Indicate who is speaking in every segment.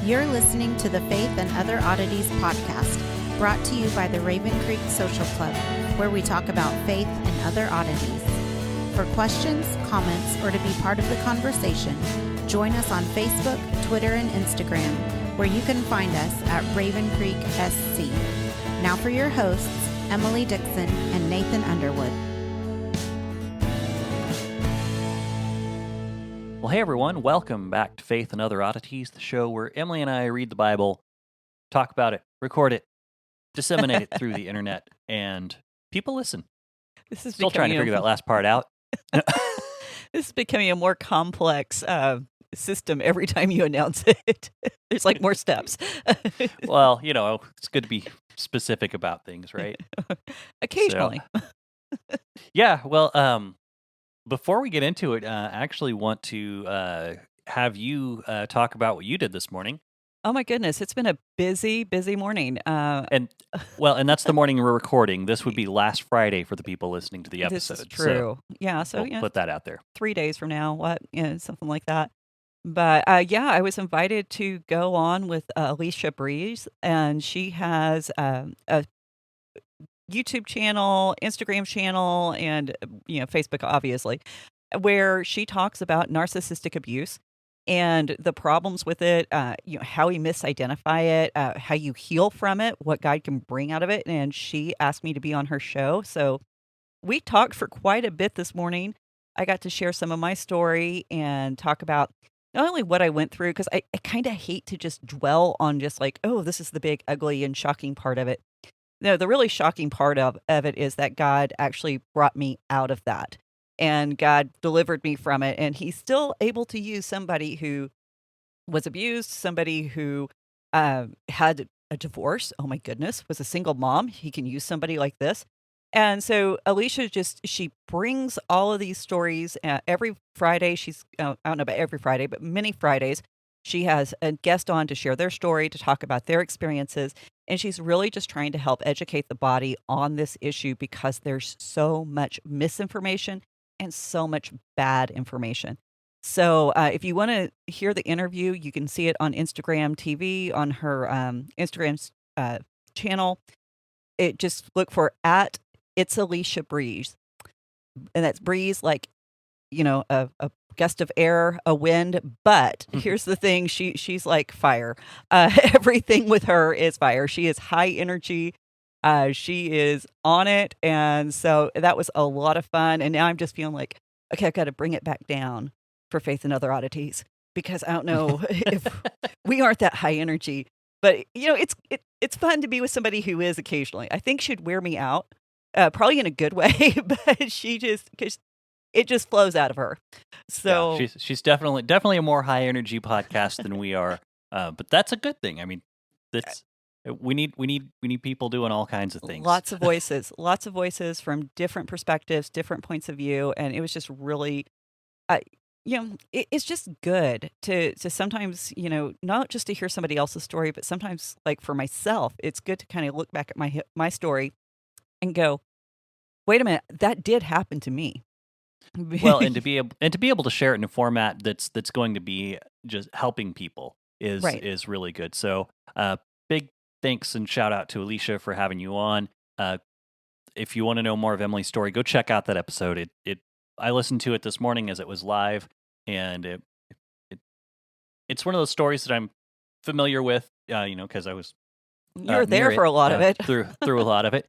Speaker 1: You're listening to the Faith and Other Oddities podcast, brought to you by the Raven Creek Social Club, where we talk about faith and other oddities. For questions, comments, or to be part of the conversation, join us on Facebook, Twitter, and Instagram, where you can find us at Raven Creek SC. Now for your hosts, Emily Dixon and Nathan Underwood.
Speaker 2: Well, hey everyone, welcome back to Faith and Other Oddities, the show where Emily and I read the Bible, talk about it, record it, disseminate it through the internet, and people listen.
Speaker 3: This is
Speaker 2: Still trying to figure that last part out.
Speaker 3: This is becoming a more complex system every time you announce it. There's like more steps.
Speaker 2: Well, you know, it's good to be specific about things, right?
Speaker 3: Occasionally.
Speaker 2: So, yeah, well, before we get into it, I actually want to have you talk about what you did this morning.
Speaker 3: Oh my goodness, it's been a busy morning.
Speaker 2: And that's the morning we're recording. This would be last Friday for the people listening to the episode.
Speaker 3: This is true. So
Speaker 2: we'll put that out there.
Speaker 3: 3 days from now, something like that. But I was invited to go on with Alicia Breeze, and she has a YouTube channel, Instagram channel, and Facebook, obviously, where she talks about narcissistic abuse and the problems with it, how we misidentify it, how you heal from it, what God can bring out of it. And she asked me to be on her show. So we talked for quite a bit this morning. I got to share some of my story and talk about not only what I went through, because I kind of hate to just dwell on just like, oh, this is the big, ugly, and shocking part of it. No, the really shocking part of it is that God actually brought me out of that. And God delivered me from it. And he's still able to use somebody who was abused, somebody who had a divorce. Oh my goodness, was a single mom. He can use somebody like this. And so Alicia she brings all of these stories every Friday. I don't know about every Friday, but many Fridays. She has a guest on to share their story, to talk about their experiences. And she's really just trying to help educate the body on this issue because there's so much misinformation and so much bad information. So if you want to hear the interview, you can see it on Instagram TV, on her Instagram channel. Just look for It's Alicia Breeze. And that's breeze like, a gust of air, a wind. But here's the thing. She's like fire. Everything with her is fire. She is high energy. She is on it. And so that was a lot of fun. And now I'm just feeling like, okay, I've got to bring it back down for Faith and Other Oddities, because I don't know if we aren't that high energy. But, it's fun to be with somebody who is occasionally. I think she'd wear me out, probably in a good way, but because it just flows out of her. So
Speaker 2: yeah, she's definitely a more high energy podcast than we are. But that's a good thing. I mean, we need people doing all kinds of things.
Speaker 3: Lots of voices from different perspectives, different points of view, and it was just really, it's just good to sometimes, not just to hear somebody else's story, but sometimes, like for myself, it's good to kind of look back at my story and go, wait a minute, that did happen to me.
Speaker 2: Well, and to be able to share it in a format that's going to be just helping people is really good. So, big thanks and shout out to Alicia for having you on. If you want to know more of Emily's story, go check out that episode. I listened to it this morning as it was live, and it's one of those stories that I'm familiar with. Because I was
Speaker 3: you're there for a lot of it
Speaker 2: through a lot of it.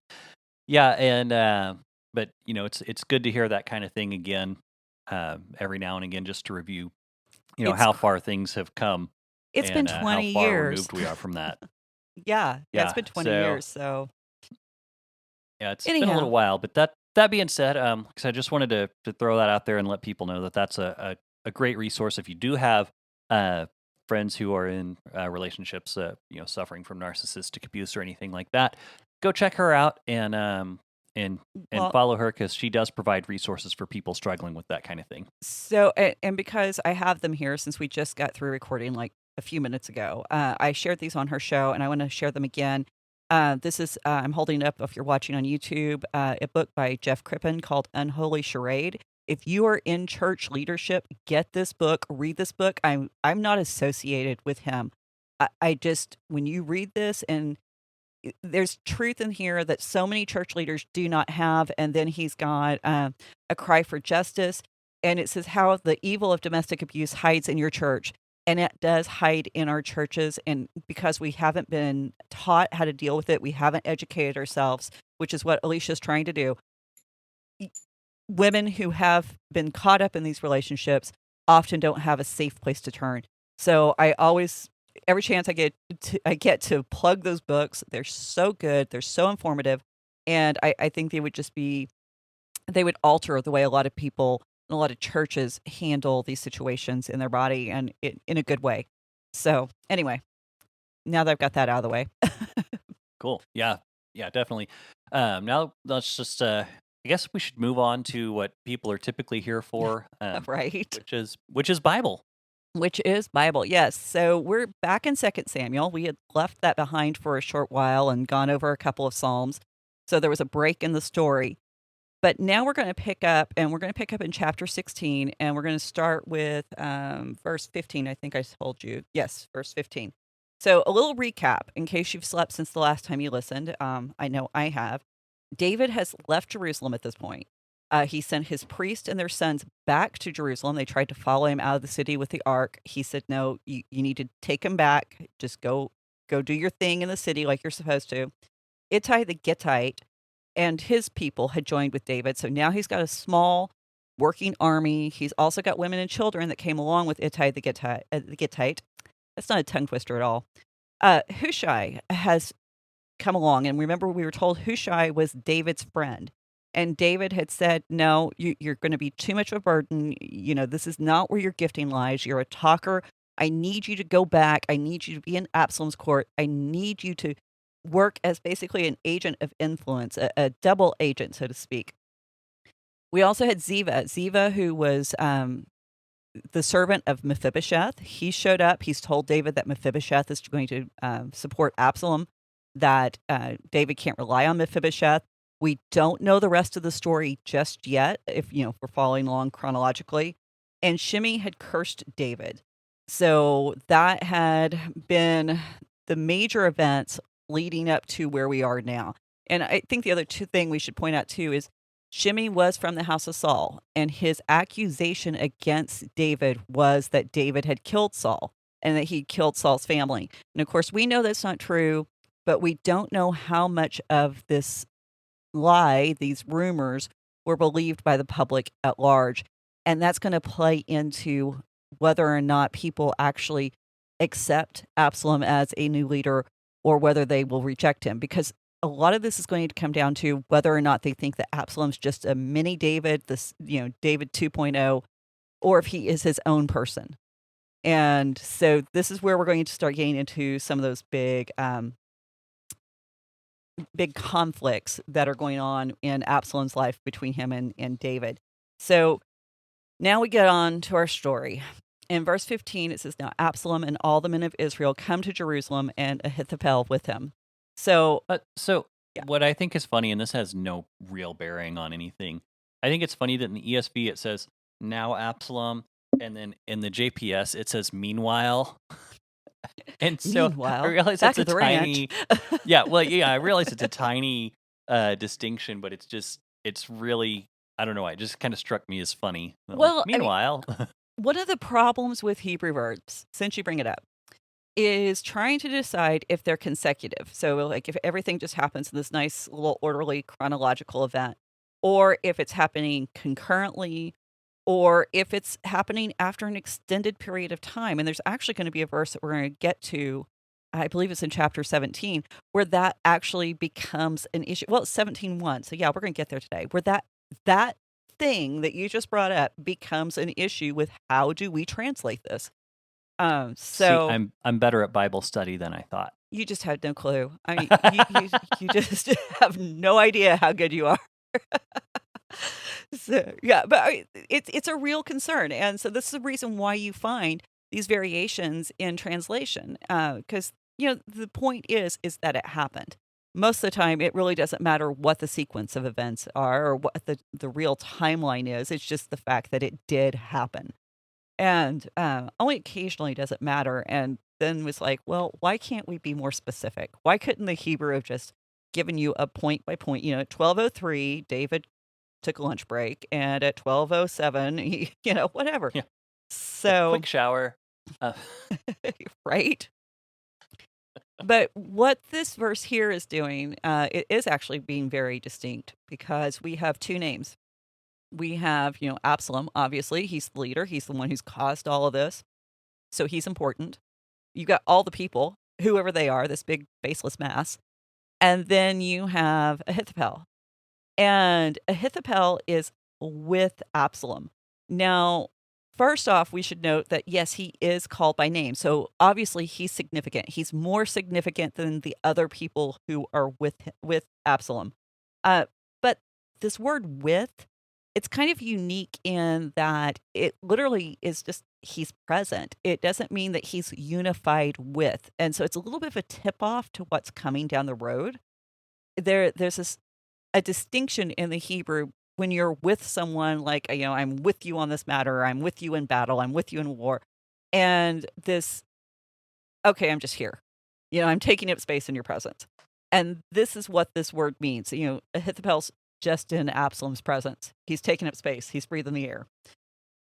Speaker 2: Yeah, and but it's good to hear that kind of thing again every now and again, just to review how far things have come.
Speaker 3: It's been 20
Speaker 2: how far
Speaker 3: years
Speaker 2: removed we are from that.
Speaker 3: Yeah, it's been 20 years. So
Speaker 2: yeah, it's been a little while. But that being said, because I just wanted to throw that out there and let people know that that's a great resource if you do have friends who are in relationships, suffering from narcissistic abuse or anything like that. Go check her out and follow her, because she does provide resources for people struggling with that kind of thing.
Speaker 3: So, and because I have them here, since we just got through recording like a few minutes ago, I shared these on her show, and I want to share them again. This is, I'm holding up, if you're watching on YouTube, a book by Jeff Crippen called Unholy Charade. If you are in church leadership, get this book, read this book. I'm not associated with him, I just, when you read this, and there's truth in here that so many church leaders do not have. And then he's got a cry for justice. And it says how the evil of domestic abuse hides in your church. And it does hide in our churches. And because we haven't been taught how to deal with it, we haven't educated ourselves, which is what Alicia's trying to do. Women who have been caught up in these relationships often don't have a safe place to turn. So I always, every chance I get to plug those books. They're so good. They're so informative. And I think they would alter the way a lot of people and a lot of churches handle these situations in their body, and in a good way. So anyway, now that I've got that out of the way.
Speaker 2: Cool. Yeah. Yeah, definitely. Now let's just, I guess we should move on to what people are typically here for.
Speaker 3: Right.
Speaker 2: Which is Bible.
Speaker 3: Which is Bible, yes. So we're back in 2 Samuel. We had left that behind for a short while and gone over a couple of Psalms. So there was a break in the story. But now we're going to pick up, and we're going to pick up in chapter 16, and we're going to start with verse 15, I think I told you. Yes, verse 15. So a little recap, in case you've slept since the last time you listened. I know I have. David has left Jerusalem at this point. He sent his priests and their sons back to Jerusalem. They tried to follow him out of the city with the ark. He said, no, you need to take him back. Just go do your thing in the city like you're supposed to. Ittai the Gittite and his people had joined with David. So now he's got a small working army. He's also got women and children that came along with Ittai the Gittite. That's not a tongue twister at all. Hushai has come along. And remember, we were told Hushai was David's friend. And David had said, no, you're going to be too much of a burden. This is not where your gifting lies. You're a talker. I need you to go back. I need you to be in Absalom's court. I need you to work as basically an agent of influence, a double agent, so to speak. We also had Ziva, who was the servant of Mephibosheth. He showed up. He's told David that Mephibosheth is going to support Absalom, that David can't rely on Mephibosheth. We don't know the rest of the story just yet, if we're following along chronologically. And Shimei had cursed David. So that had been the major events leading up to where we are now. And I think the other thing we should point out too is Shimei was from the house of Saul, and his accusation against David was that David had killed Saul and that he killed Saul's family. And of course, we know that's not true, but we don't know how much of this lie, these rumors, were believed by the public at large. And that's going to play into whether or not people actually accept Absalom as a new leader or whether they will reject him. Because a lot of this is going to come down to whether or not they think that Absalom's just a mini David, David 2.0, or if he is his own person. And so this is where we're going to start getting into some of those big conflicts that are going on in Absalom's life between him and David. So now we get on to our story. In verse 15, it says, now Absalom and all the men of Israel come to Jerusalem, and Ahithophel with him. So yeah.
Speaker 2: What I think is funny, and this has no real bearing on anything, I think it's funny that in the ESV it says, now Absalom, and then in the JPS it says, meanwhile. And so
Speaker 3: meanwhile,
Speaker 2: I realize it's a tiny, I realize it's a tiny distinction, but it's really, I don't know, it just kind of struck me as funny.
Speaker 3: Well,
Speaker 2: meanwhile.
Speaker 3: One of the problems with Hebrew verbs, since you bring it up, is trying to decide if they're consecutive. So like if everything just happens in this nice little orderly chronological event, or if it's happening concurrently, or if it's happening after an extended period of time. And there's actually going to be a verse that we're going to get to, I believe it's in chapter 17, where that actually becomes an issue. Well, it's 17:1. So yeah, we're going to get there today, where that thing that you just brought up becomes an issue with how do we translate this.
Speaker 2: See, I'm better at Bible study than I thought.
Speaker 3: You just had no clue. I mean, you just have no idea how good you are. So yeah, but it's a real concern, and so this is the reason why you find these variations in translation, because the point is that it happened. Most of the time, it really doesn't matter what the sequence of events are or what the real timeline is. It's just the fact that it did happen. And only occasionally does it matter. And then was like, well, why can't we be more specific? Why couldn't the Hebrew have just given you a point by point? At 12:03, David took a lunch break, and at 12:07, whatever.
Speaker 2: Yeah.
Speaker 3: So
Speaker 2: quick shower.
Speaker 3: Right? But what this verse here is doing, it is actually being very distinct because we have two names. We have, Absalom, obviously. He's the leader. He's the one who's caused all of this. So he's important. You got all the people, whoever they are, this big faceless mass. And then you have Ahithophel. And Ahithophel is with Absalom. Now, first off, we should note that, yes, he is called by name. So obviously he's significant. He's more significant than the other people who are with Absalom. But this word with, it's kind of unique in that it literally is just he's present. It doesn't mean that he's unified with. And so it's a little bit of a tip off to what's coming down the road. There's a distinction in the Hebrew when you're with someone like, I'm with you on this matter, I'm with you in battle, I'm with you in war. And this, okay, I'm just here. I'm taking up space in your presence. And this is what this word means. Ahithophel's just in Absalom's presence. He's taking up space. He's breathing the air.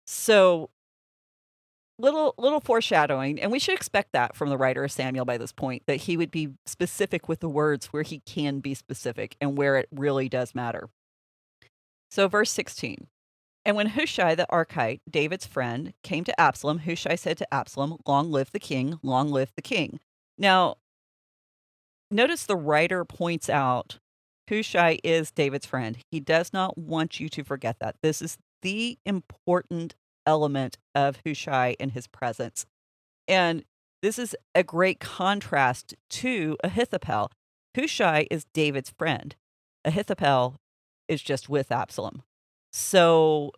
Speaker 3: So little foreshadowing, and we should expect that from the writer of Samuel by this point, that he would be specific with the words where he can be specific and where it really does matter. So verse 16, and when Hushai the Archite, David's friend, came to Absalom, Hushai said to Absalom, "Long live the king, long live the king." Now, notice the writer points out Hushai is David's friend. He does not want you to forget that. This is the important element of Hushai and his presence. And this is a great contrast to Ahithophel. Hushai is David's friend. Ahithophel is just with Absalom. So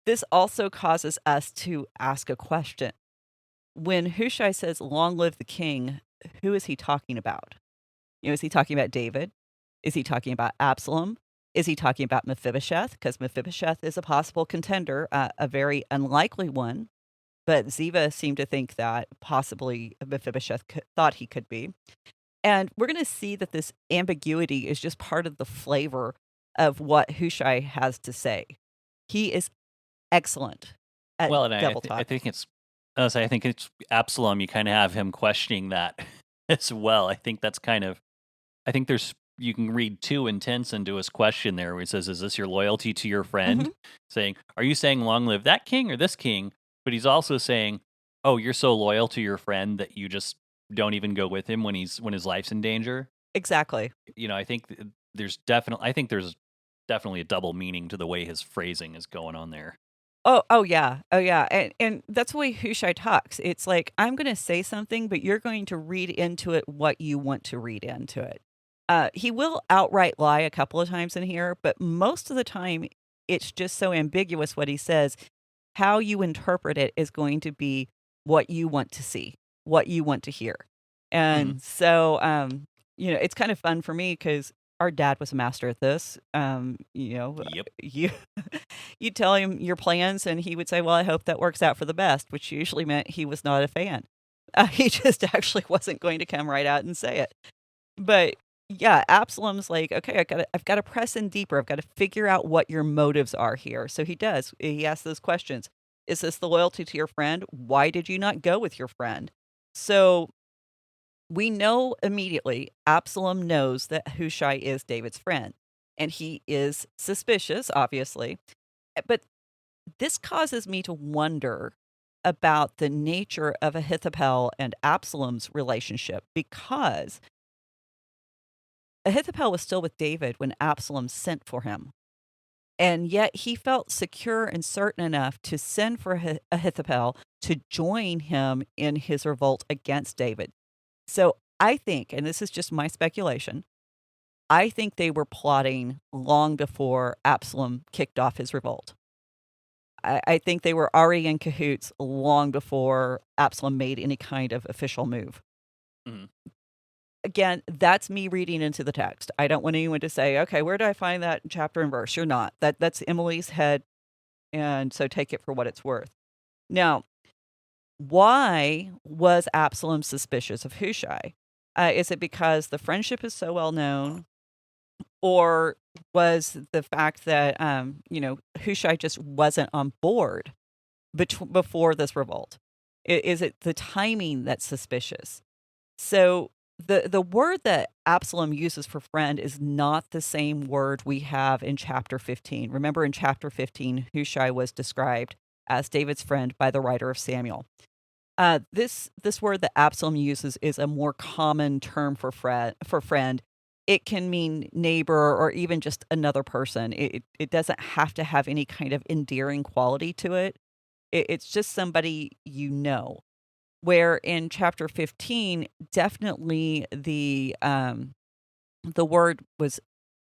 Speaker 3: this also causes us to ask a question. When Hushai says, "Long live the king," who is he talking about? Is he talking about David? Is he talking about Absalom? Is he talking about Mephibosheth? Because Mephibosheth is a possible contender, a very unlikely one. But Ziva seemed to think that possibly Mephibosheth thought he could be. And we're going to see that this ambiguity is just part of the flavor of what Hushai has to say. He is excellent at devil talk.
Speaker 2: I think it's Absalom. You kind of have him questioning that as well. I think you can read two intents into his question there where he says, "Is this your loyalty to your friend?"
Speaker 3: Mm-hmm.
Speaker 2: Saying, "Are you saying long live that king or this king?" But he's also saying, "Oh, you're so loyal to your friend that you just don't even go with him when his life's in danger."
Speaker 3: Exactly.
Speaker 2: I think there's definitely a double meaning to the way his phrasing is going on there.
Speaker 3: Oh yeah. And that's the way Hushai talks. It's like, I'm going to say something, but you're going to read into it what you want to read into it. He will outright lie a couple of times in here, but most of the time it's just so ambiguous what he says. How you interpret it is going to be what you want to see, what you want to hear. And so, it's kind of fun for me because our dad was a master at this.
Speaker 2: Yep.
Speaker 3: You tell him your plans and he would say, "Well, I hope that works out for the best," which usually meant he was not a fan. He just actually wasn't going to come right out and say it. But yeah, Absalom's like, "Okay, I've got to press in deeper. I've got to figure out what your motives are here." So he does. He asks those questions. Is this the loyalty to your friend? Why did you not go with your friend? So we know immediately Absalom knows that Hushai is David's friend, and he is suspicious, obviously. But this causes me to wonder about the nature of Ahithophel and Absalom's relationship, because Ahithophel was still with David when Absalom sent for him. And yet he felt secure and certain enough to send for Ahithophel to join him in his revolt against David. So I think, and this is just my speculation, I think they were plotting long before Absalom kicked off his revolt. I think they were already in cahoots long before Absalom made any kind of official move.
Speaker 2: Mm-hmm.
Speaker 3: Again, that's me reading into the text. I don't want anyone to say, "Okay, where do I find that chapter and verse?" You're not. That's Emily's head, and so take it for what it's worth. Now, Why was Absalom suspicious of Hushai? Is it because the friendship is so well known, or was the fact that Hushai just wasn't on board before this revolt? Is it the timing that's suspicious? So the word that Absalom uses for friend is not the same word we have in chapter 15. Remember, in chapter 15, Hushai was described as David's friend by the writer of Samuel. This word that Absalom uses is a more common term for friend. It can mean neighbor or even just another person. It doesn't have to have any kind of endearing quality to it. It's just somebody you know. Where in chapter 15, definitely the word was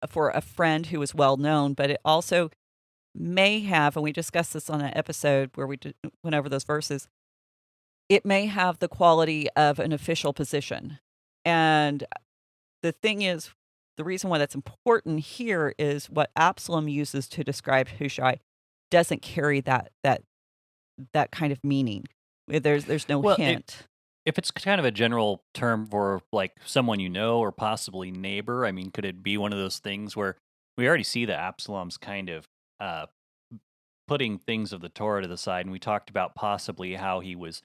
Speaker 3: for a friend who was well known, but it also may have, and we discussed this on an episode where we went over those verses, it may have the quality of an official position. And the thing is, the reason why that's important here is what Absalom uses to describe Hushai doesn't carry that kind of meaning. There's no hint.
Speaker 2: If it's kind of a general term for like someone you know or possibly neighbor, I mean, could it be one of those things where we already see that Absalom's kind of putting things of the Torah to the side, and we talked about possibly how he was,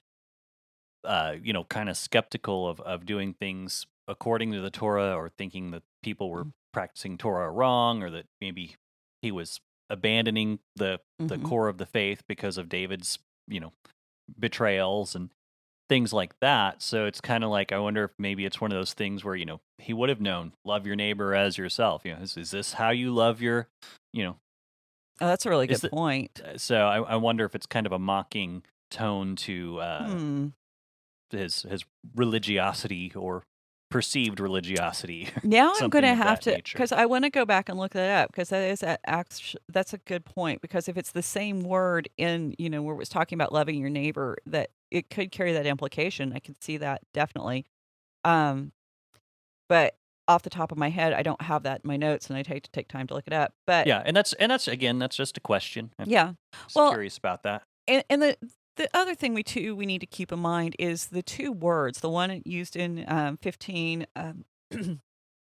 Speaker 2: kind of skeptical of doing things according to the Torah, or thinking that people were practicing Torah wrong, or that maybe he was abandoning the core of the faith because of David's, betrayals and things like that. So it's kind of like, I wonder if maybe it's one of those things where, he would have known, love your neighbor as yourself. Is this how you love your,
Speaker 3: Oh, that's a really good point.
Speaker 2: So I wonder if it's kind of a mocking tone to his religiosity, or perceived religiosity.
Speaker 3: Now I'm going to have to, because I want to go back and look that up, because that's a good point. Because if it's the same word in, where it was talking about loving your neighbor, that it could carry that implication. I could see that definitely. But off the top of my head, I don't have that in my notes, and I'd hate to take time to look it up. But
Speaker 2: yeah, and that's again, that's just a question. I'm curious about that.
Speaker 3: And the other thing we need to keep in mind is the two words, the one used in 15,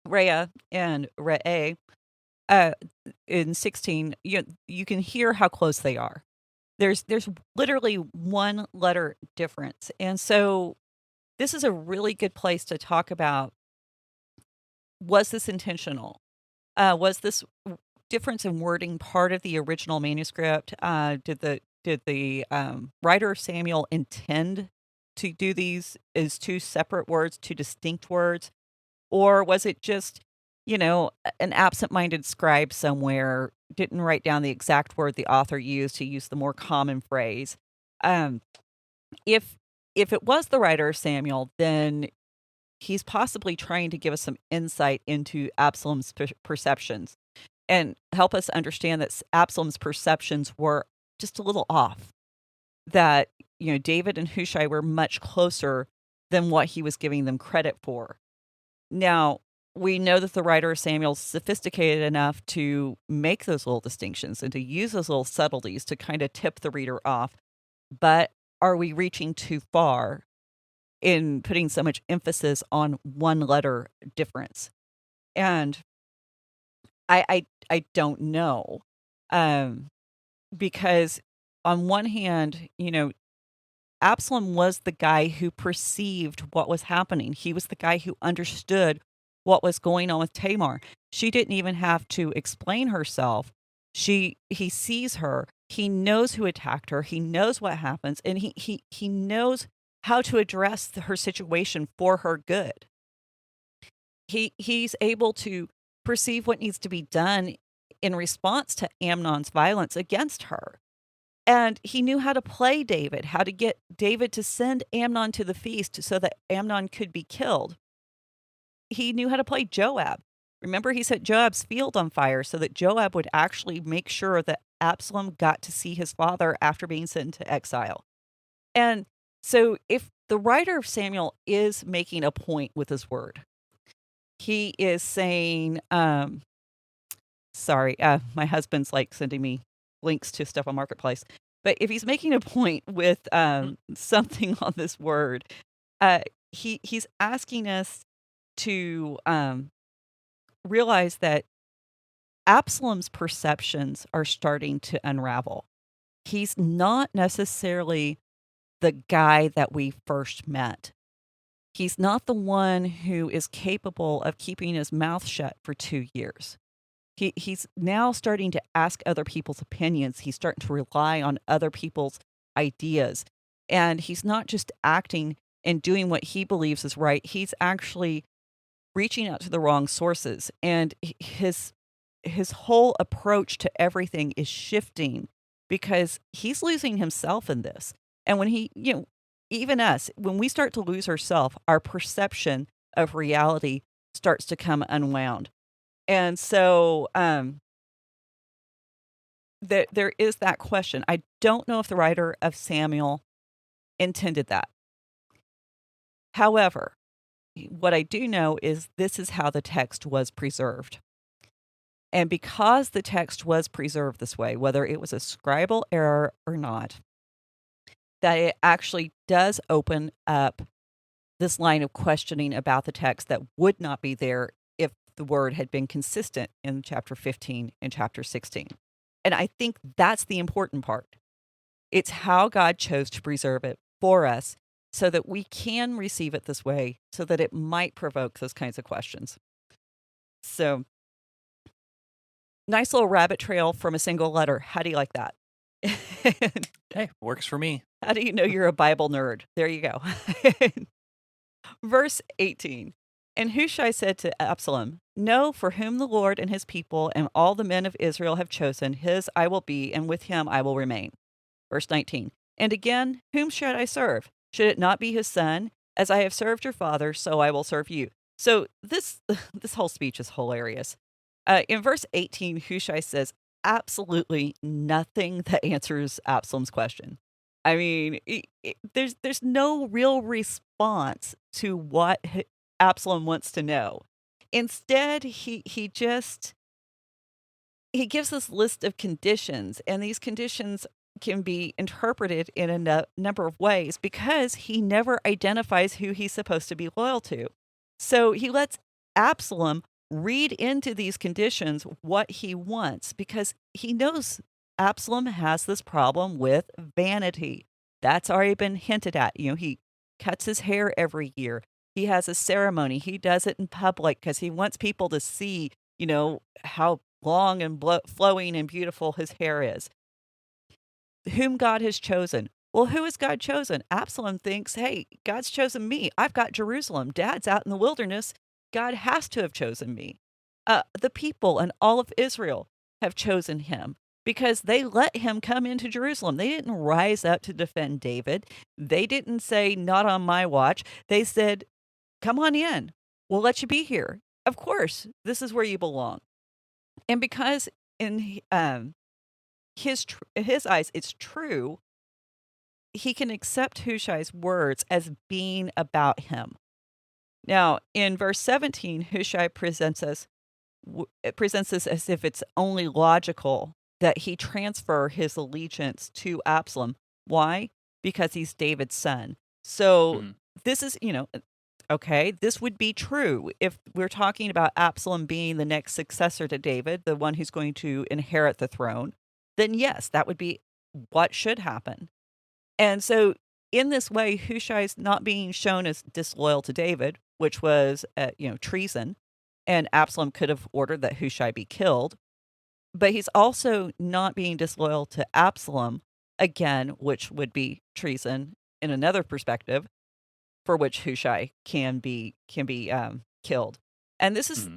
Speaker 3: Rhea and Re'eh, in 16, you can hear how close they are. There's literally one letter difference. And so this is a really good place to talk about, was this intentional? Was this difference in wording part of the original manuscript? Did the writer of Samuel intend to do these as two separate words, two distinct words? Or was it just, an absent-minded scribe somewhere didn't write down the exact word the author used, he used the more common phrase? If it was the writer of Samuel, then he's possibly trying to give us some insight into Absalom's perceptions and help us understand that Absalom's perceptions were just a little off. That, David and Hushai were much closer than what he was giving them credit for. Now, we know that the writer of Samuel is sophisticated enough to make those little distinctions and to use those little subtleties to kind of tip the reader off. But are we reaching too far in putting so much emphasis on one letter difference? And I don't know. Because on one hand, Absalom was the guy who perceived what was happening. He was the guy who understood what was going on with Tamar. She didn't even have to explain herself. He sees her. He knows who attacked her. He knows what happens, and he knows how to address her situation for her good. He's able to perceive what needs to be done in response to Amnon's violence against her. And he knew how to play David, how to get David to send Amnon to the feast so that Amnon could be killed. He knew how to play Joab. Remember, he set Joab's field on fire so that Joab would actually make sure that Absalom got to see his father after being sent into exile. And so if the writer of Samuel is making a point with his word, he is saying, sorry, my husband's like sending me links to stuff on Marketplace. But if he's making a point with something on this word, he's asking us to realize that Absalom's perceptions are starting to unravel. He's not necessarily the guy that we first met. He's not the one who is capable of keeping his mouth shut for 2 years. He's now starting to ask other people's opinions. He's starting to rely on other people's ideas. And he's not just acting and doing what he believes is right. He's actually reaching out to the wrong sources. And his whole approach to everything is shifting because he's losing himself in this. And when even us, when we start to lose ourselves, our perception of reality starts to come unwound. And so there is that question. I don't know if the writer of Samuel intended that. However, what I do know is this is how the text was preserved. And because the text was preserved this way, whether it was a scribal error or not, that it actually does open up this line of questioning about the text that would not be there if the word had been consistent in chapter 15 and chapter 16. And I think that's the important part. It's how God chose to preserve it for us so that we can receive it this way, so that it might provoke those kinds of questions. So, nice little rabbit trail from a single letter. How do you like that?
Speaker 2: Hey, works for me.
Speaker 3: How do you know you're a Bible nerd? There you go. Verse 18. And Hushai said to Absalom, "Know for whom the Lord and his people and all the men of Israel have chosen, his I will be, and with him I will remain." Verse 19. And again, whom should I serve? Should it not be his son? As I have served your father, so I will serve you. So this whole speech is hilarious. In verse 18, Hushai says absolutely nothing that answers Absalom's question. I mean, there's no real response to what Absalom wants to know. Instead, he gives this list of conditions, and these conditions can be interpreted in a number of ways because he never identifies who he's supposed to be loyal to. So he lets Absalom read into these conditions what he wants because he knows Absalom has this problem with vanity. That's already been hinted at. He cuts his hair every year. He has a ceremony. He does it in public because he wants people to see, how long and flowing and beautiful his hair is. Whom God has chosen. Well, who has God chosen? Absalom thinks, hey, God's chosen me. I've got Jerusalem. Dad's out in the wilderness. God has to have chosen me. The people and all of Israel have chosen him because they let him come into Jerusalem. They didn't rise up to defend David. They didn't say, not on my watch. They said, come on in. We'll let you be here. Of course, this is where you belong. And because in his eyes, it's true, he can accept Hushai's words as being about him. Now, in verse 17, Hushai presents this as if it's only logical that he transfer his allegiance to Absalom. Why? Because he's David's son. So this is, okay, this would be true if we're talking about Absalom being the next successor to David, the one who's going to inherit the throne. Then yes, that would be what should happen. And so in this way, Hushai is not being shown as disloyal to David, which was, treason, and Absalom could have ordered that Hushai be killed. But he's also not being disloyal to Absalom, again, which would be treason in another perspective, for which Hushai can be killed. And this is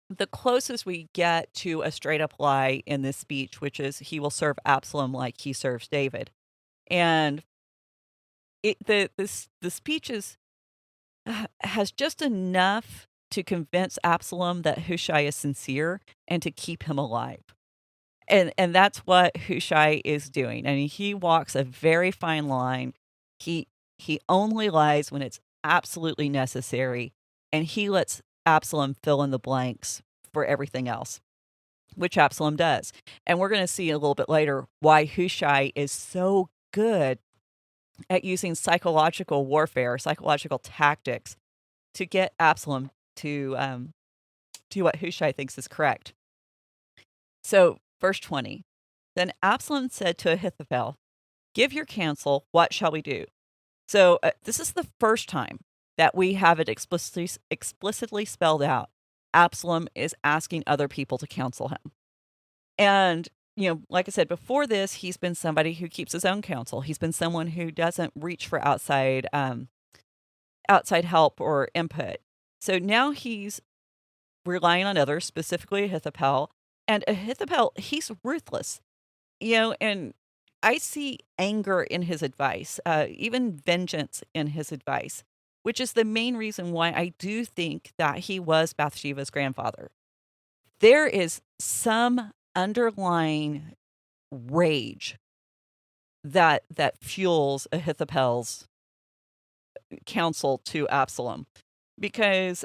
Speaker 3: the closest we get to a straight up lie in this speech, which is he will serve Absalom like he serves David. And the speech has just enough to convince Absalom that Hushai is sincere and to keep him alive. And that's what Hushai is doing. I mean, he walks a very fine line. He only lies when it's absolutely necessary, and he lets Absalom fill in the blanks for everything else. which Absalom does. And we're going to see a little bit later why Hushai is so good at using psychological warfare, psychological tactics to get Absalom to do what Hushai thinks is correct. So, verse 20. Then Absalom said to Ahithophel, "Give your counsel, what shall we do?" So, this is the first time that we have it explicitly spelled out. Absalom is asking other people to counsel him. And, like I said, before this, he's been somebody who keeps his own counsel. He's been someone who doesn't reach for outside help or input. So now he's relying on others, specifically Ahithophel. And Ahithophel, he's ruthless, and I see anger in his advice, even vengeance in his advice, which is the main reason why I do think that he was Bathsheba's grandfather. There is some underlying rage that fuels Ahithophel's counsel to Absalom, because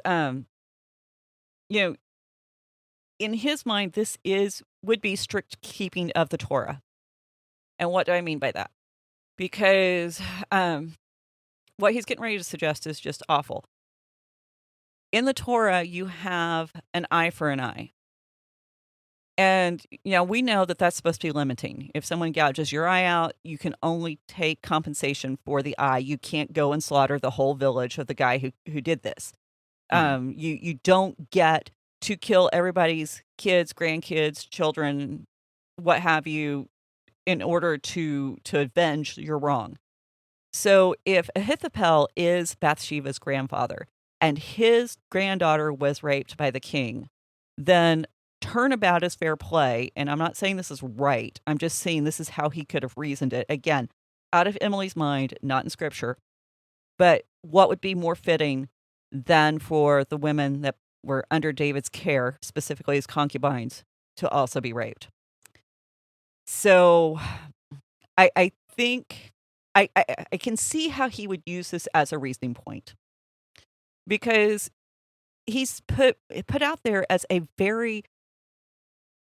Speaker 3: in his mind, this would be strict keeping of the Torah. And what do I mean by that? Because what he's getting ready to suggest is just awful. In the Torah, you have an eye for an eye. And, we know that that's supposed to be limiting. If someone gouges your eye out, you can only take compensation for the eye. You can't go and slaughter the whole village of the guy who did this. You don't get to kill everybody's kids, grandkids, children, what have you, in order to avenge your wrong. So if Ahithophel is Bathsheba's grandfather and his granddaughter was raped by the king, then turnabout is fair play. And I'm not saying this is right. I'm just saying this is how he could have reasoned it. Again, out of Emily's mind, not in scripture. But what would be more fitting than for the women that were under David's care, specifically his concubines, to also be raped? So I think I can see how he would use this as a reasoning point, because he's put out there as a very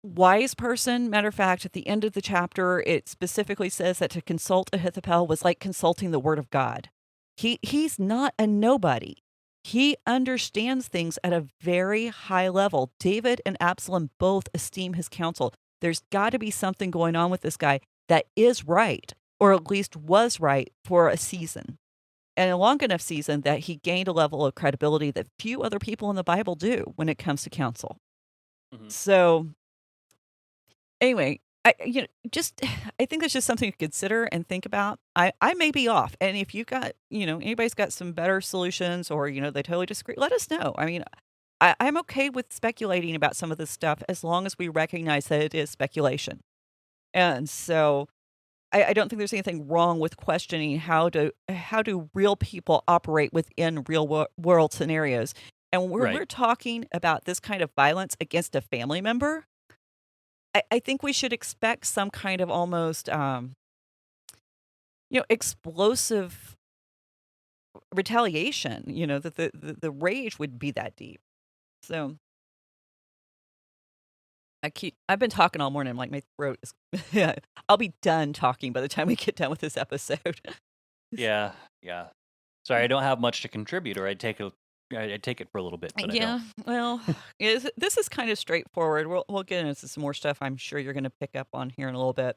Speaker 3: wise person. Matter of fact, at the end of the chapter, it specifically says that to consult Ahithophel was like consulting the word of God. He's not a nobody. He understands things at a very high level. David and Absalom both esteem his counsel. There's got to be something going on with this guy that is right, or at least was right for a season. And a long enough season that he gained a level of credibility that few other people in the Bible do when it comes to counsel. Mm-hmm. So, anyway, I think that's just something to consider and think about. I may be off. And if you've got, anybody's got some better solutions, or, they totally disagree, let us know. I mean, I'm okay with speculating about some of this stuff as long as we recognize that it is speculation. And so I don't think there's anything wrong with questioning how do real people operate within real world scenarios. And when we're talking about this kind of violence against a family member, I think we should expect some kind of almost explosive retaliation, that the rage would be that deep. So I've been talking all morning. Like, my throat is, yeah, I'll be done talking by the time we get done with this episode.
Speaker 2: Yeah. Sorry, I don't have much to contribute, or I'd take it for a little bit, but
Speaker 3: yeah, well, this is kind of straightforward. We'll get into some more stuff I'm sure you're going to pick up on here in a little bit.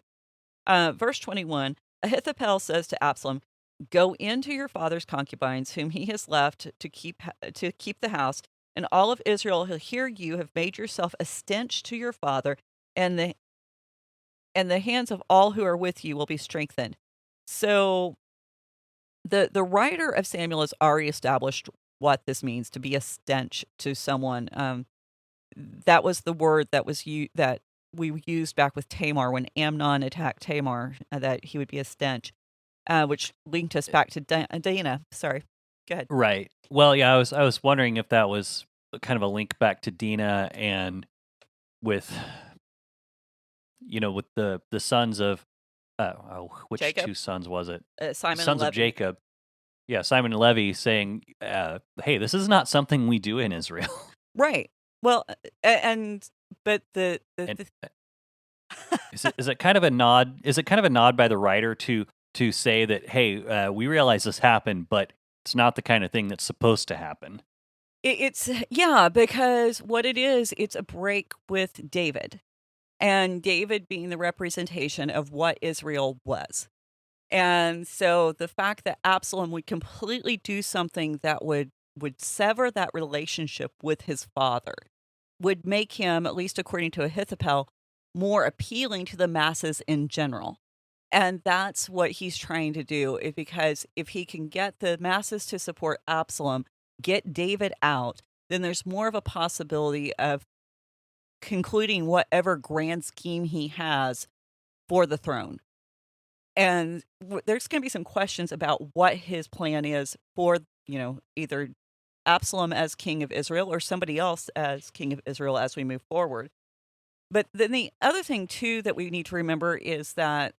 Speaker 3: Verse 21, Ahithophel says to Absalom, "Go into your father's concubines, whom he has left to keep the house, and all of Israel will hear you have made yourself a stench to your father, and the hands of all who are with you will be strengthened." So the writer of Samuel has already established what this means to be a stench to someone. That was the word that we used back with Tamar when Amnon attacked Tamar, that he would be a stench, which linked us back to Dana. Sorry, go ahead.
Speaker 2: Right. Well, yeah, I was wondering if that was kind of a link back to Dina, and with with the sons of which
Speaker 3: Jacob?
Speaker 2: two sons was it?
Speaker 3: Simon
Speaker 2: Sons
Speaker 3: and Levi.
Speaker 2: of Jacob. Yeah, Simon and Levi saying, "Hey, this is not something we do in Israel."
Speaker 3: Right. Well, and But
Speaker 2: And is it kind of a nod? Is it kind of a nod by the writer to say that, hey, we realize this happened, but it's not the kind of thing that's supposed to happen?
Speaker 3: it's yeah, because what it is, it's a break with David, and David being the representation of what Israel was. And so the fact that Absalom would completely do something that would sever that relationship with his father would make him, at least according to Ahithophel, more appealing to the masses in general. And that's what he's trying to do, because if he can get the masses to support Absalom, get David out, then there's more of a possibility of concluding whatever grand scheme he has for the throne. And there's going to be some questions about what his plan is for, either Absalom as king of Israel or somebody else as king of Israel as we move forward. But then the other thing, too, that we need to remember is that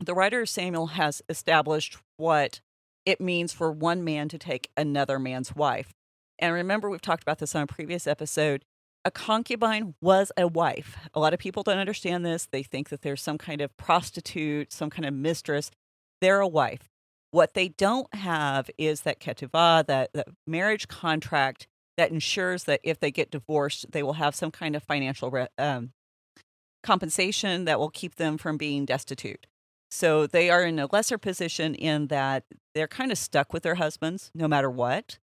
Speaker 3: the writer of Samuel has established what it means for one man to take another man's wife. And remember, we've talked about this on a previous episode. A concubine was a wife. A lot of people don't understand this. They think that there's some kind of prostitute, some kind of mistress. They're a wife. What they don't have is that ketuvah, that marriage contract that ensures that if they get divorced, they will have some kind of financial compensation that will keep them from being destitute. So they are in a lesser position in that they're kind of stuck with their husbands no matter what,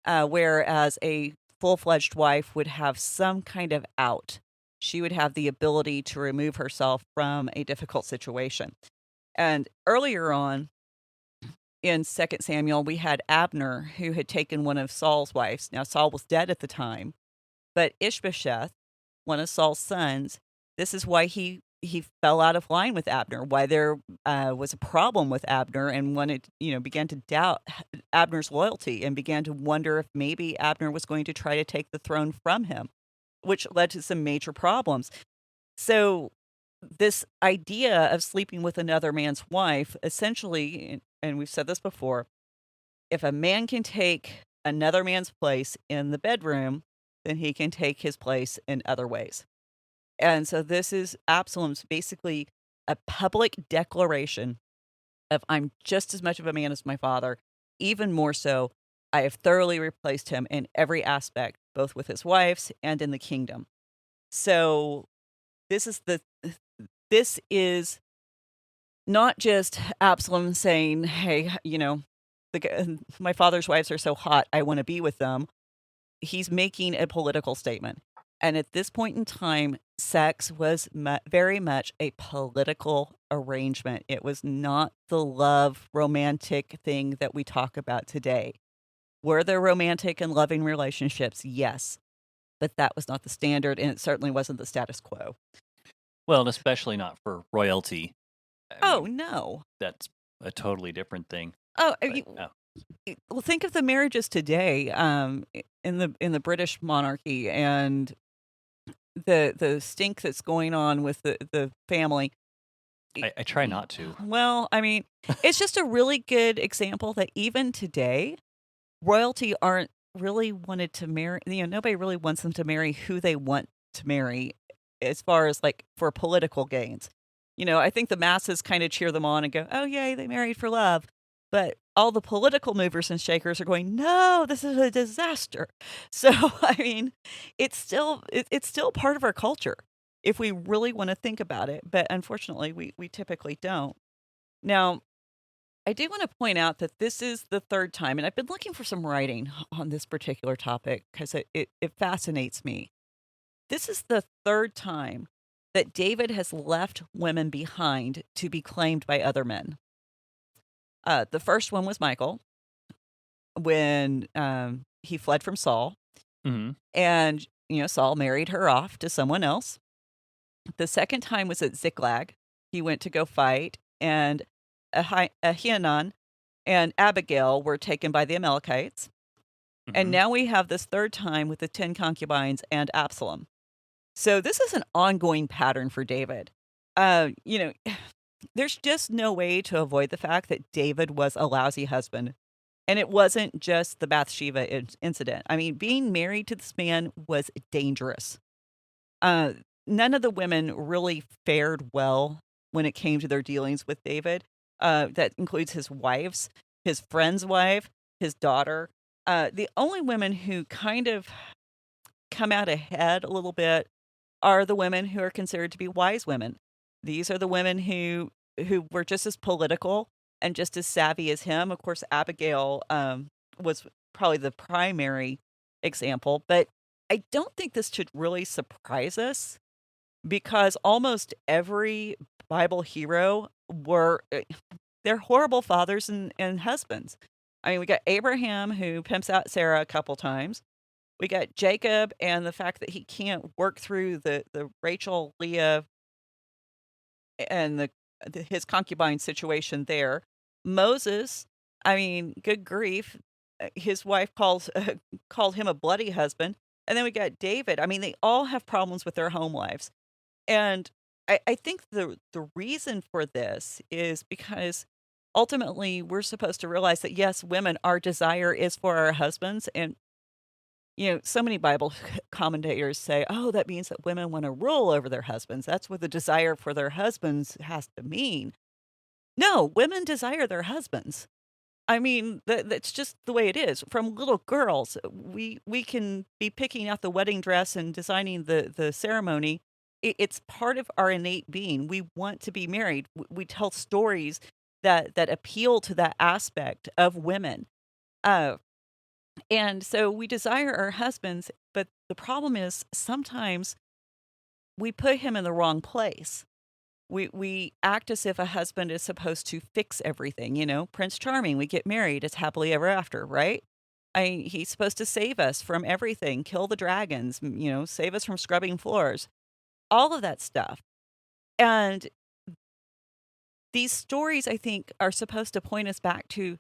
Speaker 3: whereas a full-fledged wife would have some kind of out. She would have the ability to remove herself from a difficult situation. And earlier on in 2 Samuel, we had Abner, who had taken one of Saul's wives. Now, Saul was dead at the time, but Ishbosheth, one of Saul's sons, this is why he fell out of line with Abner, why there was a problem with Abner, and began to doubt Abner's loyalty and began to wonder if maybe Abner was going to try to take the throne from him, which led to some major problems. So this idea of sleeping with another man's wife, essentially, and we've said this before, if a man can take another man's place in the bedroom, then he can take his place in other ways. And so this is Absalom's basically a public declaration of, I'm just as much of a man as my father. Even more so, I have thoroughly replaced him in every aspect, both with his wives and in the kingdom. So this is not just Absalom saying, hey, my father's wives are so hot, I want to be with them. He's making a political statement. And at this point in time, sex was very much a political arrangement. It was not the love, romantic thing that we talk about today. Were there romantic and loving relationships? Yes. But that was not the standard, and it certainly wasn't the status quo.
Speaker 2: Well, and especially not for royalty.
Speaker 3: No.
Speaker 2: That's a totally different thing.
Speaker 3: Well, think of the marriages today in the British monarchy and the stink that's going on with the family.
Speaker 2: I try not to.
Speaker 3: Well, I mean, it's just a really good example that even today, royalty aren't really wanted to marry. Nobody really wants them to marry who they want to marry, as far as like for political gains. I think the masses kind of cheer them on and go, "Oh, yay, they married for love." But all the political movers and shakers are going, "No, this is a disaster." So, I mean, it's still part of our culture if we really want to think about it. But unfortunately, we typically don't. Now, I do want to point out that this is the third time, and I've been looking for some writing on this particular topic because it fascinates me. This is the third time that David has left women behind to be claimed by other men. The first one was Michal, when he fled from Saul.
Speaker 2: Mm-hmm.
Speaker 3: And, Saul married her off to someone else. The second time was at Ziklag. He went to go fight, and Ahinoam and Abigail were taken by the Amalekites. Mm-hmm. And now we have this third time with the 10 concubines and Absalom. So this is an ongoing pattern for David. There's just no way to avoid the fact that David was a lousy husband. And it wasn't just the Bathsheba incident. I mean, being married to this man was dangerous. Uh, None of the women really fared well when it came to their dealings with David. That includes his wives, his friend's wife, his daughter. The only women who kind of come out ahead a little bit are the women who are considered to be wise women. These are the women who were just as political and just as savvy as him. Of course, Abigail was probably the primary example, but I don't think this should really surprise us because almost every Bible hero were they're horrible fathers and husbands. I mean, we got Abraham who pimps out Sarah a couple times. We got Jacob and the fact that he can't work through the Rachel, Leah, and his concubine situation there. Moses, I mean, good grief, his wife called him a bloody husband. And then we got David. I mean, they all have problems with their home lives. And I think the reason for this is because ultimately we're supposed to realize that yes, women, our desire is for our husbands. And so many Bible commentators say, oh, that means that women want to rule over their husbands. That's what the desire for their husbands has to mean. No, women desire their husbands. I mean, that's just the way it is. From little girls, we can be picking out the wedding dress and designing the ceremony. It's part of our innate being. We want to be married. We tell stories that appeal to that aspect of women. And so we desire our husbands, but the problem is sometimes we put him in the wrong place. We act as if a husband is supposed to fix everything, Prince Charming, we get married, it's happily ever after, right? He's supposed to save us from everything, kill the dragons, save us from scrubbing floors, all of that stuff. And these stories, I think, are supposed to point us back to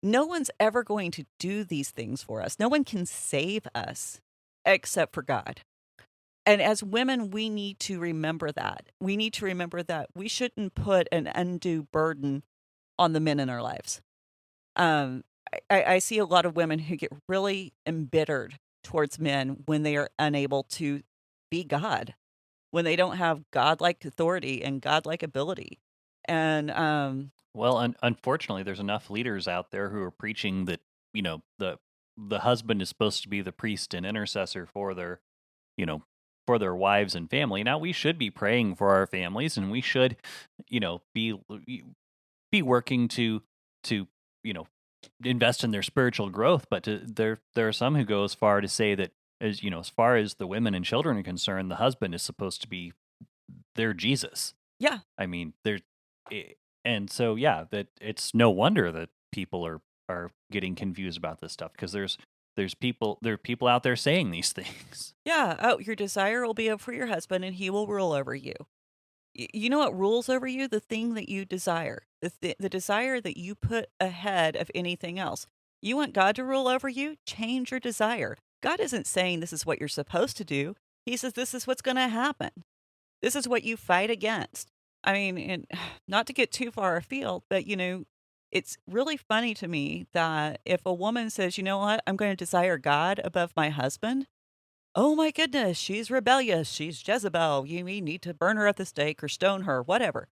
Speaker 3: no one's ever going to do these things for us. No one can save us except for God. And as women, we need to remember that. We need to remember that we shouldn't put an undue burden on the men in our lives. I see a lot of women who get really embittered towards men when they are unable to be God, when they don't have godlike authority and godlike ability. And
Speaker 2: Well, unfortunately, there's enough leaders out there who are preaching that the husband is supposed to be the priest and intercessor for their for their wives and family. Now, we should be praying for our families, and we should be working to invest in their spiritual growth. But there are some who go as far to say that as far as the women and children are concerned, the husband is supposed to be their Jesus.
Speaker 3: Yeah,
Speaker 2: I mean, and so that it's no wonder that people are getting confused about this stuff because there are people out there saying these things.
Speaker 3: Yeah. Oh, your desire will be for your husband and he will rule over you. You know what rules over you? The thing that you desire, the desire that you put ahead of anything else. You want God to rule over you? Change your desire. God isn't saying this is what you're supposed to do. He says this is what's going to happen. This is what you fight against. I mean, and not to get too far afield, but it's really funny to me that if a woman says, you know what, I'm going to desire God above my husband, oh my goodness, she's rebellious. She's Jezebel. We need to burn her at the stake or stone her, whatever.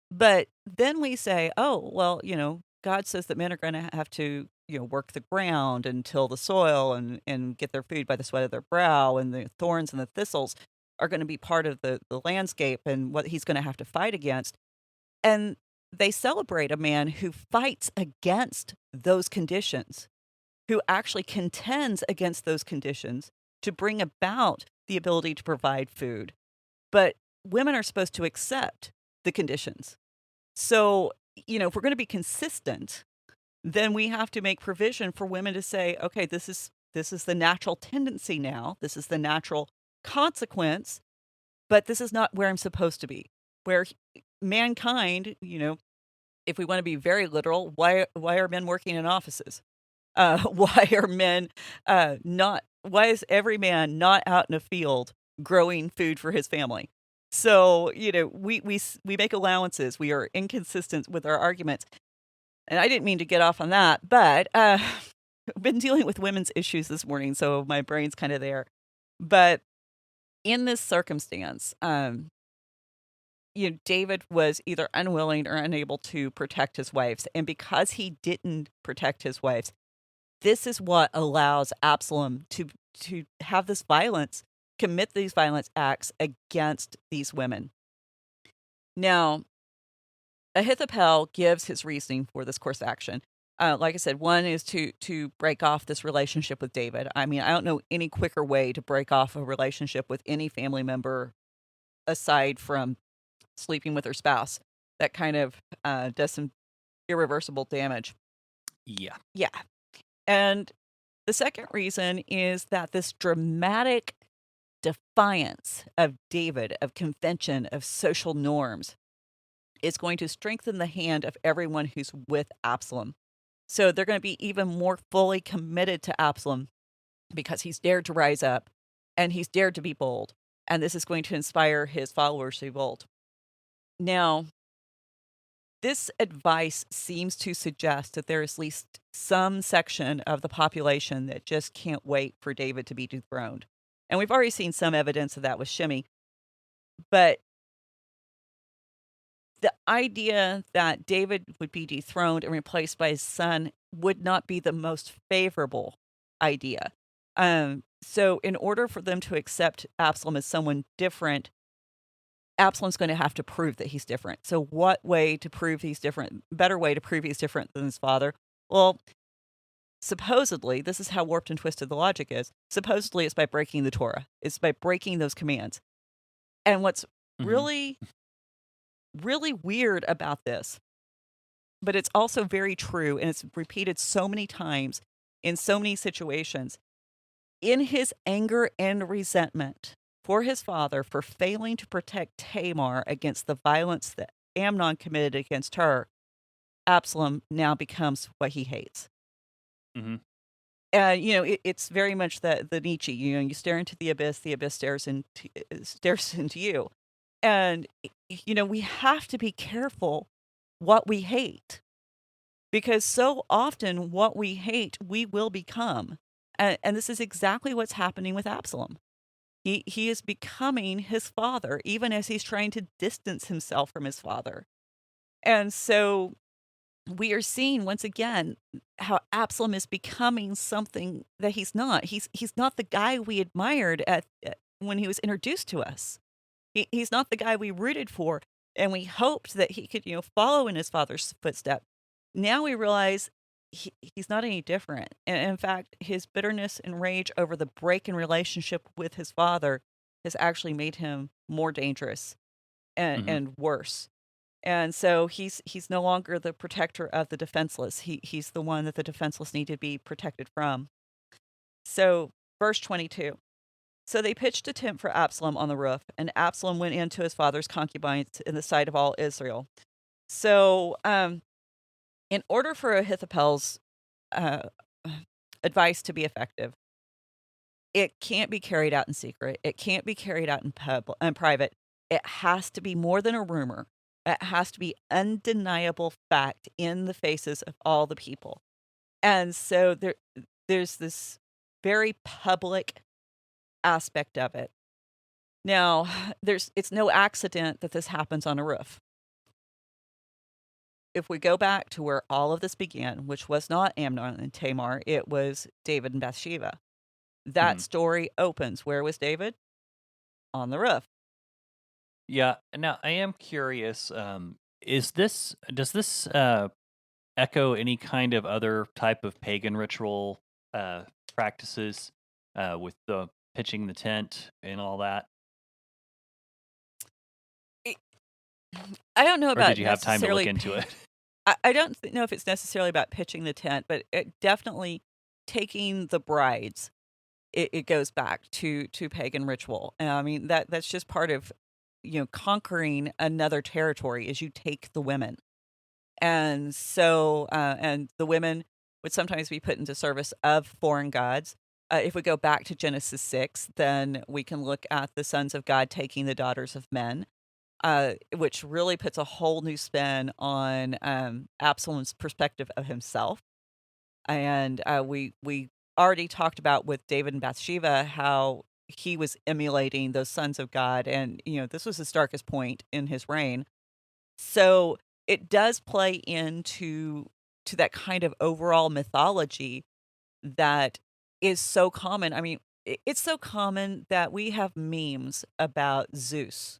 Speaker 3: But then we say, oh, well, God says that men are going to have to, work the ground and till the soil and get their food by the sweat of their brow, and the thorns and the thistles are going to be part of the landscape and what he's going to have to fight against. And they celebrate a man who fights against those conditions, who actually contends against those conditions to bring about the ability to provide food. But women are supposed to accept the conditions. So, if we're going to be consistent, then we have to make provision for women to say, okay, this is the natural tendency now. This is the natural consequence, but this is not where I'm supposed to be. Where mankind, if we want to be very literal, why are men working in offices? Why are men not? Why is every man not out in a field growing food for his family? So we make allowances. We are inconsistent with our arguments, and I didn't mean to get off on that, but I've been dealing with women's issues this morning, so my brain's kind of there. But in this circumstance, David was either unwilling or unable to protect his wives. And because he didn't protect his wives, this is what allows Absalom to have this violence, commit these violent acts against these women. Now, Ahithophel gives his reasoning for this course of action. Like I said, one is to break off this relationship with David. I mean, I don't know any quicker way to break off a relationship with any family member aside from sleeping with her spouse. That kind of does some irreversible damage.
Speaker 2: Yeah.
Speaker 3: Yeah. And the second reason is that this dramatic defiance of David, of convention, of social norms, is going to strengthen the hand of everyone who's with Absalom. So they're going to be even more fully committed to Absalom because he's dared to rise up and he's dared to be bold. And this is going to inspire his followers to be bold. Now, this advice seems to suggest that there is at least some section of the population that just can't wait for David to be dethroned. And we've already seen some evidence of that with Shimei. But the idea that David would be dethroned and replaced by his son would not be the most favorable idea. So in order for them to accept Absalom as someone different, Absalom's going to have to prove that he's different. So what way to prove he's different? Better way to prove he's different than his father? Well, supposedly, this is how warped and twisted the logic is. Supposedly, it's by breaking the Torah. It's by breaking those commands. And what's really, really weird about this, but it's also very true, and it's repeated so many times in so many situations, in his anger and resentment for his father for failing to protect Tamar against the violence that Amnon committed against her, Absalom now becomes what he hates. It's very much the Nietzsche, you stare into the abyss stares into you. And, we have to be careful what we hate, because so often what we hate, we will become. And this is exactly what's happening with Absalom. He is becoming his father, even as he's trying to distance himself from his father. And so we are seeing once again how Absalom is becoming something that he's not. He's not the guy we admired when he was introduced to us. He's not the guy we rooted for, and we hoped that he could, follow in his father's footsteps. Now we realize he's not any different. And in fact, his bitterness and rage over the break in relationship with his father has actually made him more dangerous and worse. And so he's no longer the protector of the defenseless. He's the one that the defenseless need to be protected from. So, verse 22. So they pitched a tent for Absalom on the roof, and Absalom went into his father's concubines in the sight of all Israel. So, in order for Ahithophel's advice to be effective, it can't be carried out in secret. It can't be carried out in private. It has to be more than a rumor. It has to be undeniable fact in the faces of all the people. And so there's this very public aspect of it. Now, it's no accident that this happens on a roof. If we go back to where all of this began, which was not Amnon and Tamar, it was David and Bathsheba. That story opens. Where was David? On the roof.
Speaker 2: Yeah. Now, I am curious. Does this echo any kind of other type of pagan ritual practices with the pitching the tent and all that?
Speaker 3: I don't know about.
Speaker 2: Or did you have time to look into it?
Speaker 3: I don't know if it's necessarily about pitching the tent, but it definitely taking the brides. It goes back to pagan ritual. I mean that's just part of conquering another territory is you take the women, and so and the women would sometimes be put into service of foreign gods. If we go back to Genesis 6, then we can look at the sons of God taking the daughters of men. Which really puts a whole new spin on Absalom's perspective of himself. And we already talked about with David and Bathsheba how he was emulating those sons of God. And, this was his darkest point in his reign. So it does play into that kind of overall mythology that is so common. I mean, it's so common that we have memes about Zeus.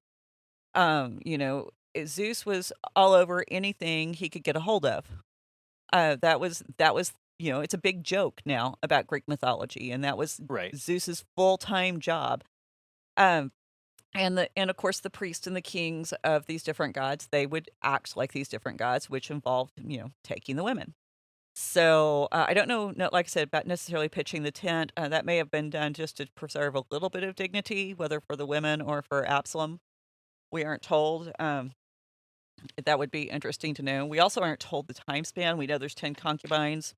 Speaker 3: Zeus was all over anything he could get a hold of. That was it's a big joke now about Greek mythology, and that was
Speaker 2: Right.
Speaker 3: Zeus's full-time job. Um, and of course the priests and the kings of these different gods, they would act like these different gods, which involved, taking the women. So I don't know, no, like I said, about necessarily pitching the tent. That may have been done just to preserve a little bit of dignity, whether for the women or for Absalom. We aren't told. That would be interesting to know. We also aren't told the time span. We know there's 10 concubines.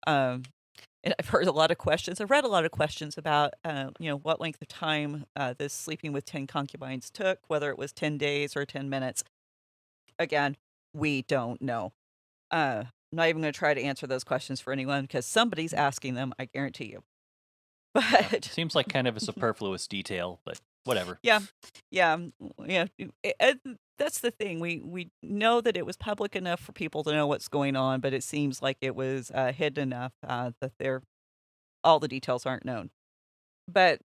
Speaker 3: Um, and I've heard a lot of questions. I've read a lot of questions about, what length of time this sleeping with 10 concubines took, whether it was 10 days or 10 minutes. Again, we don't know. I'm not even going to try to answer those questions for anyone because somebody's asking them, I guarantee you. But
Speaker 2: seems like kind of a superfluous detail, but whatever.
Speaker 3: Yeah. That's the thing. We know that it was public enough for people to know what's going on, but it seems like it was hidden enough that all the details aren't known. But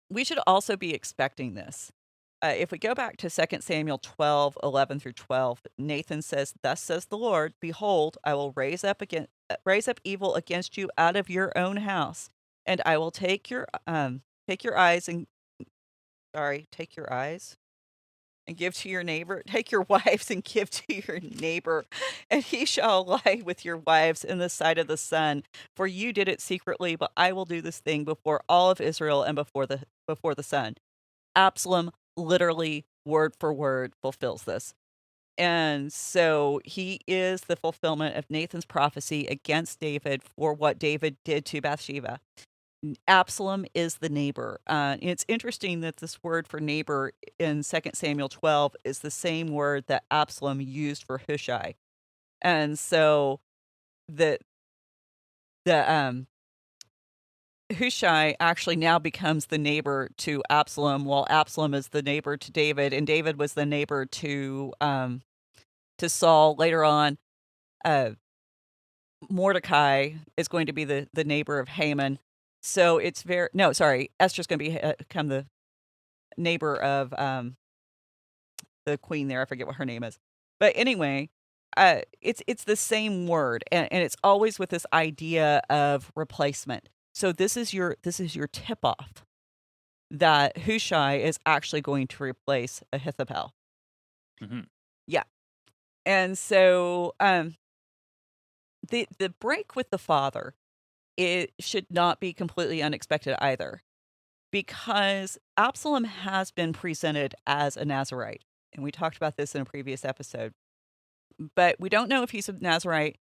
Speaker 3: we should also be expecting this. If we go back to 2 Samuel 12:11 through 12, Nathan says, "Thus says the Lord, behold, I will raise up evil against you out of your own house, and I will take your eyes and give to your neighbor. Take your wives and give to your neighbor, and he shall lie with your wives in the sight of the sun. For you did it secretly, but I will do this thing before all of Israel and before the sun." Absalom literally, word for word, fulfills this. And so he is the fulfillment of Nathan's prophecy against David for what David did to Bathsheba. Absalom is the neighbor. It's interesting that this word for neighbor in 2 Samuel 12 is the same word that Absalom used for Hushai. And so the Hushai actually now becomes the neighbor to Absalom, while Absalom is the neighbor to David, and David was the neighbor to Saul. Later on, Mordecai is going to be the neighbor of Haman. So it's Esther's going to become the neighbor of the queen there. I forget what her name is, but anyway, it's the same word, and it's always with this idea of replacement. So this is your tip off that Hushai is actually going to replace Ahithophel.
Speaker 2: Mm-hmm.
Speaker 3: Yeah, and so the break with the father, it should not be completely unexpected either, because Absalom has been presented as a Nazirite, and we talked about this in a previous episode. But we don't know if he's a Nazirite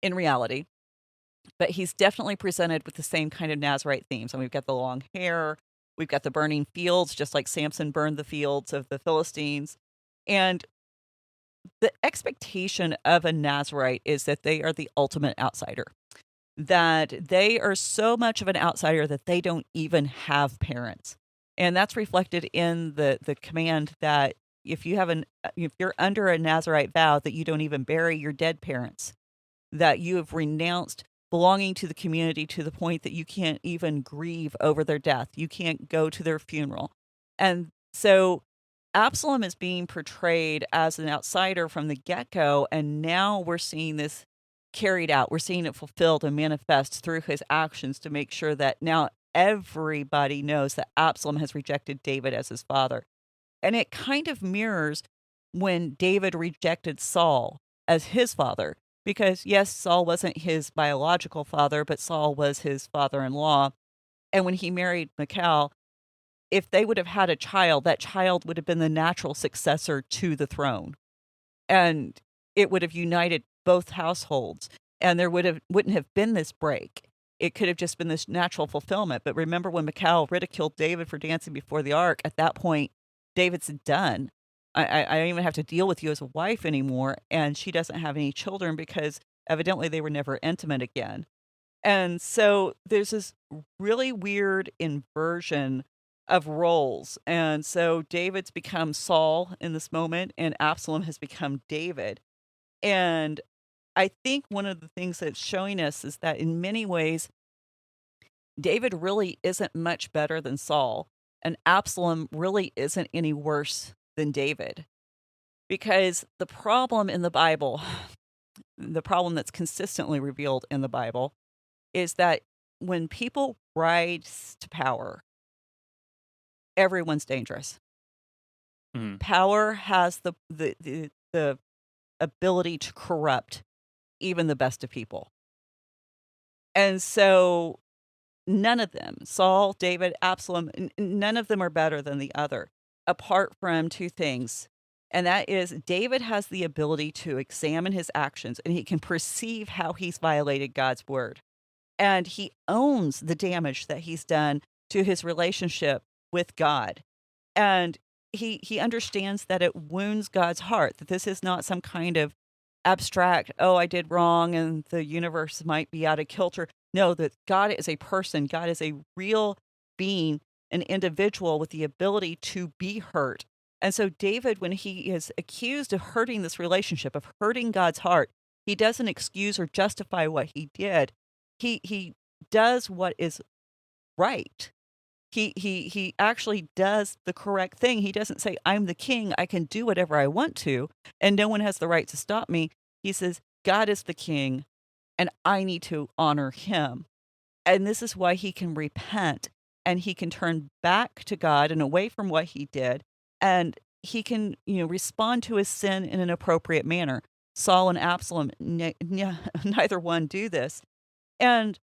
Speaker 3: in reality, but he's definitely presented with the same kind of Nazirite themes. And we've got the long hair, we've got the burning fields, just like Samson burned the fields of the Philistines. And the expectation of a Nazirite is that they are the ultimate outsider, that they are so much of an outsider that they don't even have parents. And that's reflected in the command that if you're under a Nazirite vow, that you don't even bury your dead parents, that you have renounced belonging to the community to the point that you can't even grieve over their death. You can't go to their funeral. And so Absalom is being portrayed as an outsider from the get-go, and now we're seeing this carried out. We're seeing it fulfilled and manifest through his actions to make sure that now everybody knows that Absalom has rejected David as his father. And it kind of mirrors when David rejected Saul as his father. Because, yes, Saul wasn't his biological father, but Saul was his father-in-law. And when he married Michal, if they would have had a child, that child would have been the natural successor to the throne. And it would have united both households. And there wouldn't have been this break. It could have just been this natural fulfillment. But remember when Michal ridiculed David for dancing before the ark, at that point, David's done. I don't even have to deal with you as a wife anymore. And she doesn't have any children because evidently they were never intimate again. And so there's this really weird inversion of roles. And so David's become Saul in this moment, and Absalom has become David. And I think one of the things that's showing us is that in many ways, David really isn't much better than Saul, and Absalom really isn't any worse than David. Because the problem in the Bible, the problem that's consistently revealed in the Bible, is that when people rise to power, everyone's dangerous.
Speaker 2: Mhm.
Speaker 3: Power has the ability to corrupt even the best of people. And so none of them, Saul, David, Absalom, none of them are better than the other, apart from two things. And that is, David has the ability to examine his actions and he can perceive how he's violated God's word. And he owns the damage that he's done to his relationship with God. And he understands that it wounds God's heart, that this is not some kind of abstract, oh, I did wrong and the universe might be out of kilter. No, that God is a person, God is a real being, an individual with the ability to be hurt. And so David, when he is accused of hurting this relationship, of hurting God's heart, he doesn't excuse or justify what he did. He does what is right. He actually does the correct thing. He doesn't say, I'm the king, I can do whatever I want to, and no one has the right to stop me. He says, God is the king, and I need to honor him. And this is why he can repent and he can turn back to God and away from what he did. And he can, respond to his sin in an appropriate manner. Saul and Absalom, neither one do this. And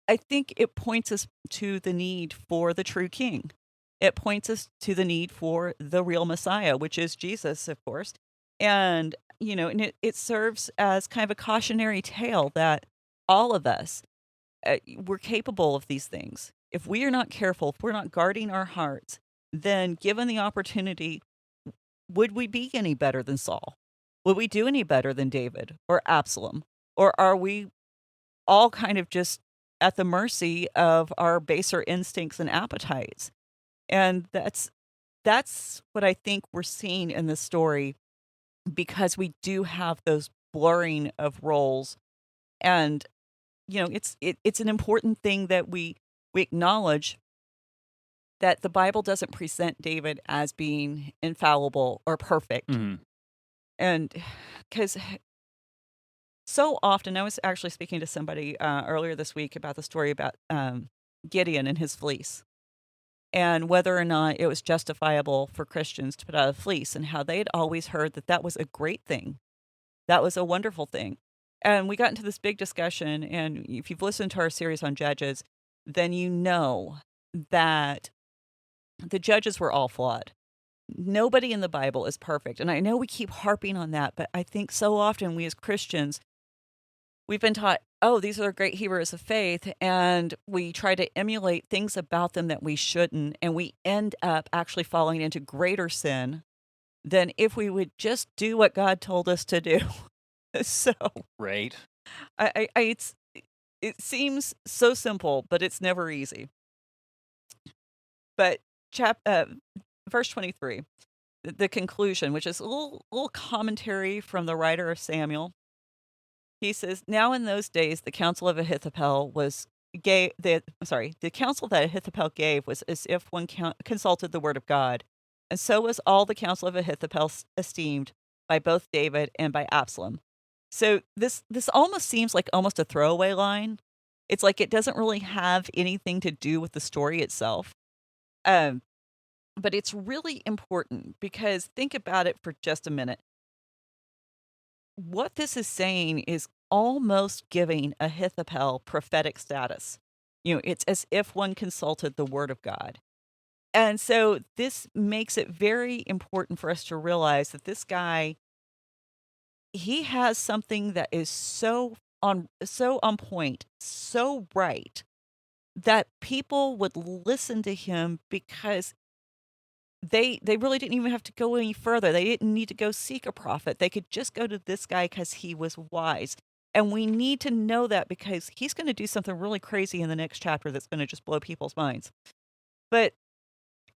Speaker 3: I think it points us to the need for the true king. It points us to the need for the real Messiah, which is Jesus, of course. And, and it serves as kind of a cautionary tale that all of us, we're capable of these things. If we are not careful, if we're not guarding our hearts, then given the opportunity, would we be any better than Saul? Would we do any better than David or Absalom? Or are we all kind of just at the mercy of our baser instincts and appetites? And that's what I think we're seeing in this story, because we do have those blurring of roles. And it's an important thing that we acknowledge that the Bible doesn't present David as being infallible or perfect.
Speaker 2: Mhm.
Speaker 3: And because so often, I was actually speaking to somebody earlier this week about the story about Gideon and his fleece, and whether or not it was justifiable for Christians to put out a fleece, and how they had always heard that that was a great thing. That was a wonderful thing. And we got into this big discussion, and if you've listened to our series on Judges, then you know that the judges were all flawed. Nobody in the Bible is perfect. And I know we keep harping on that, but I think so often we as Christians, we've been taught, oh, these are great heroes of faith, and we try to emulate things about them that we shouldn't, and we end up actually falling into greater sin than if we would just do what God told us to do. So
Speaker 2: Right.
Speaker 3: it seems so simple, but it's never easy. But verse 23, the conclusion, which is a little commentary from the writer of Samuel. He says, "Now in those days, the counsel of Ahithophel was the counsel that Ahithophel gave was as if one consulted the word of God, and so was all the counsel of Ahithophel esteemed by both David and by Absalom." So this almost seems like almost a throwaway line. It's like it doesn't really have anything to do with the story itself. Um, but it's really important, because think about it for just a minute. What this is saying is almost giving Ahithophel prophetic status. It's as if one consulted the word of God. And so this makes it very important for us to realize that this guy, he has something that is so on point, so right, that people would listen to him, because they really didn't even have to go any further. They didn't need to go seek a prophet. They could just go to this guy because he was wise. And we need to know that because he's going to do something really crazy in the next chapter that's going to just blow people's minds. But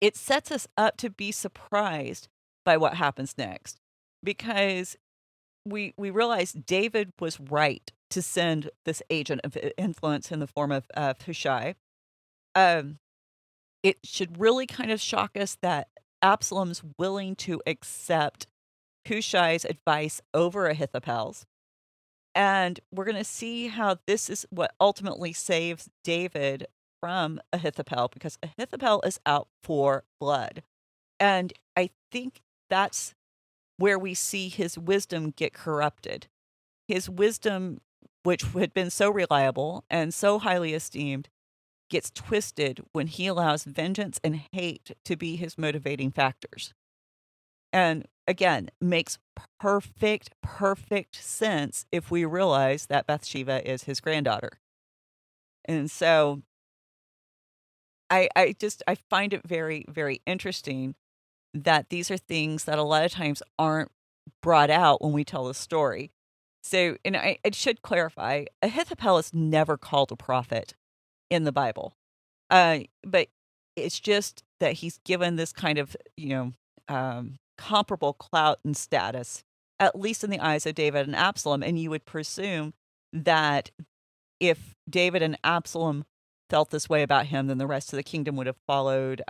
Speaker 3: it sets us up to be surprised by what happens next, because we realize David was right to send this agent of influence in the form of Hushai. It should really kind of shock us that Absalom's willing to accept Hushai's advice over Ahithophel's. And we're going to see how this is what ultimately saves David from Ahithophel, because Ahithophel is out for blood. And I think that's where we see his wisdom get corrupted. His wisdom, which had been so reliable and so highly esteemed, gets twisted when he allows vengeance and hate to be his motivating factors. And again, makes perfect sense if we realize that Bathsheba is his granddaughter. And so I find it very, very interesting that these are things that a lot of times aren't brought out when we tell the story. So, and I should clarify, Ahithophel is never called a prophet in the Bible. But it's just that he's given this kind of, comparable clout and status, at least in the eyes of David and Absalom. And you would presume that if David and Absalom felt this way about him, then the rest of the kingdom would have followed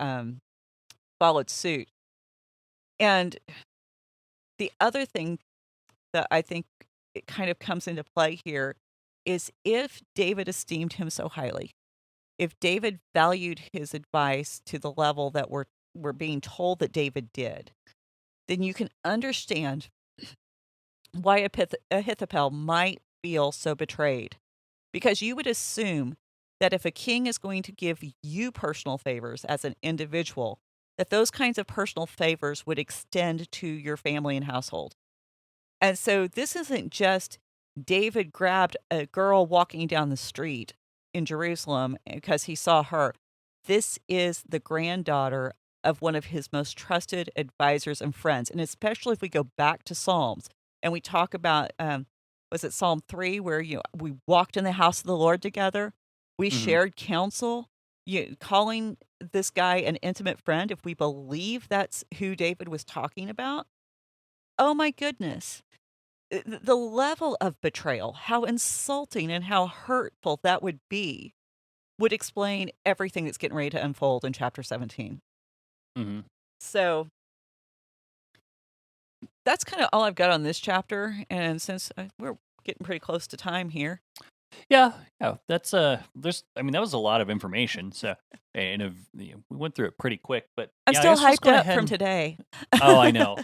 Speaker 3: suit. And the other thing that I think it kind of comes into play here is if David esteemed him so highly, if David valued his advice to the level that we're being told that David did, then you can understand why Ahithophel might feel so betrayed. Because you would assume that if a king is going to give you personal favors as an individual, that those kinds of personal favors would extend to your family and household. And so this isn't just David grabbed a girl walking down the street in Jerusalem because he saw her. This is the granddaughter of one of his most trusted advisors and friends. And especially if we go back to Psalms and we talk about, was it Psalm 3, where we walked in the house of the Lord together, we shared counsel, calling this guy an intimate friend, if we believe that's who David was talking about. Oh my goodness. The level of betrayal, how insulting and how hurtful that would be, would explain everything that's getting ready to unfold in chapter 17.
Speaker 2: Mm-hmm.
Speaker 3: So that's kind of all I've got on this chapter. And since we're getting pretty close to time here.
Speaker 2: Yeah, that's that was a lot of information. So, and we went through it pretty quick, but
Speaker 3: I'm still hyped up from today.
Speaker 2: Oh, I know.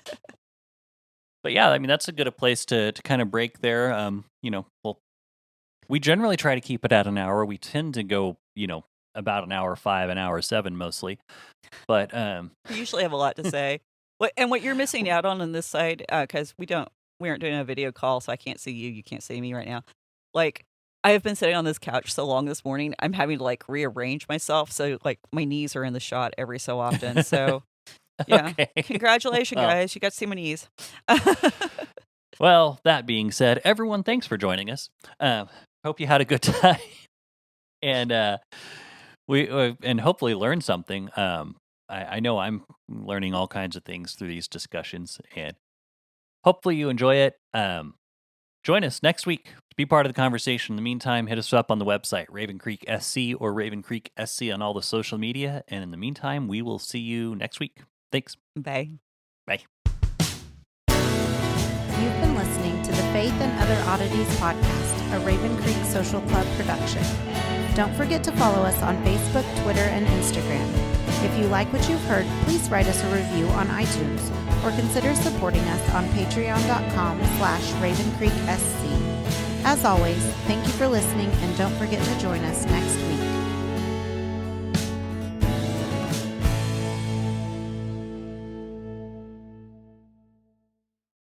Speaker 2: But yeah, I mean, that's a good place to kind of break there. We generally try to keep it at an hour. We tend to go, about an hour 5, an hour 7 mostly. But
Speaker 3: we usually have a lot to say. What you're missing out on this side, because we aren't doing a video call, so I can't see you. You can't see me right now. Like, I have been sitting on this couch so long this morning, I'm having to rearrange myself. So my knees are in the shot every so often. So yeah, okay. Congratulations, guys. You got to see my knees.
Speaker 2: Well, that being said, everyone, thanks for joining us. Hope you had a good time. And we hopefully learned something. I know I'm learning all kinds of things through these discussions, and hopefully you enjoy it. Join us next week to be part of the conversation. In the meantime, hit us up on the website, Raven Creek SC or Raven Creek SC on all the social media. And in the meantime, we will see you next week. Thanks.
Speaker 3: Bye.
Speaker 2: Bye.
Speaker 1: You've been listening to the Faith and Other Oddities podcast, a Raven Creek Social Club production. Don't forget to follow us on Facebook, Twitter, and Instagram. If you like what you've heard, please write us a review on iTunes or consider supporting us on patreon.com/RavenCreekSC. As always, thank you for listening, and don't forget to join us next week.